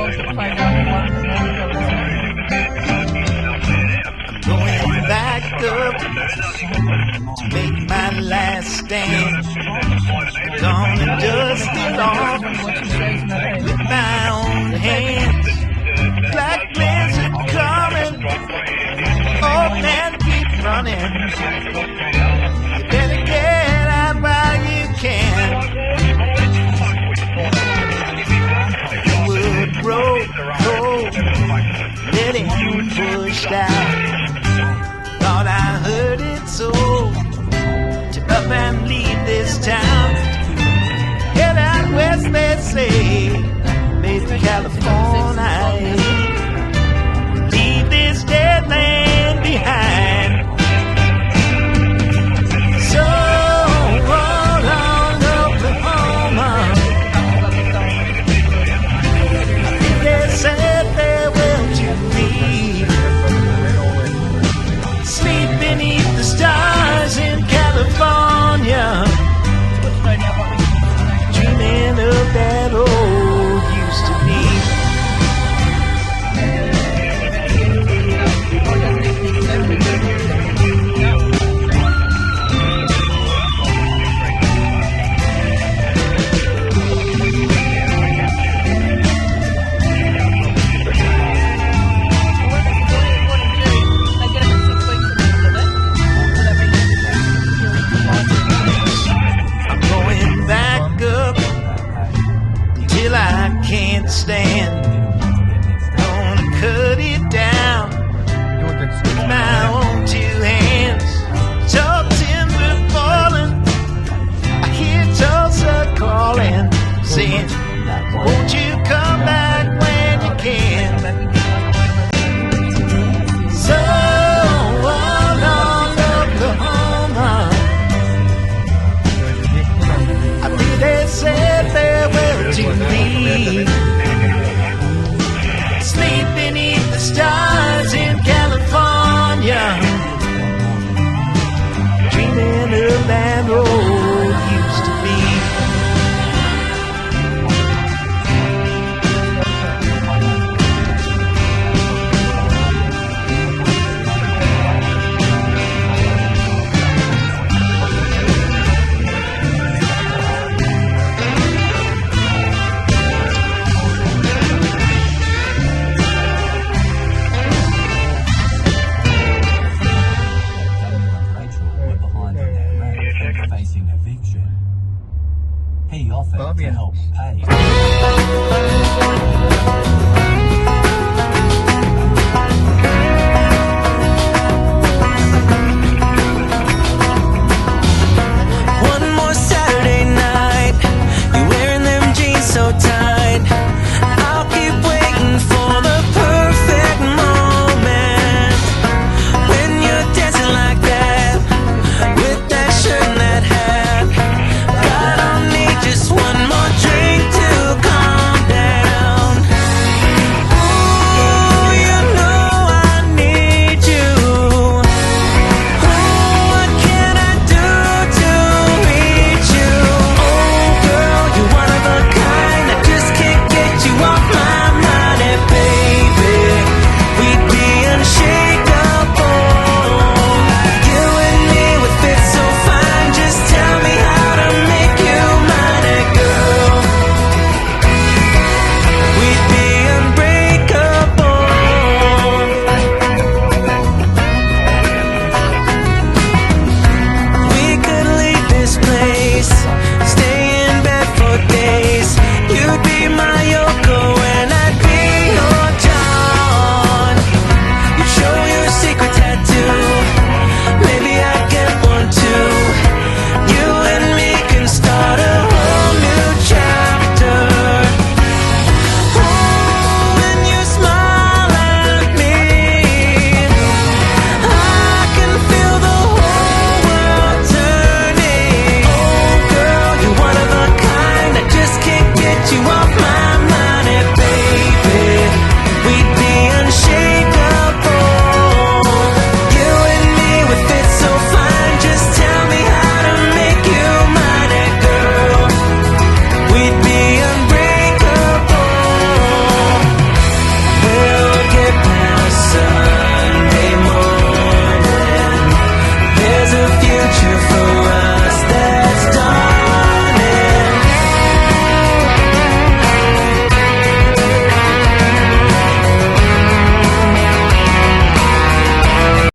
Going back up to make my last stand. Gonna dust it off with my own hands. Black blizzard coming. Oh man, keep running. You better get out while you can. Wood road, letting pushed out. Thought I heard it so. To up and leave this town. Head out west, they say. Maybe California. Leave this dead land behind. So roll on Oklahoma. They said farewell to me. Sleep beneath the stars in California. Dreaming of that old used to be. I'm going back up till I can't stand. Gonna cut it down with my own two hands. Tall timber falling, I hear Tulsa calling, saying, won't you come back when you can? So on Oklahoma, I believe they said farewell to me. Sleep beneath the stars in California. Dreaming of that road used to be. Facing eviction. He offered to help pay.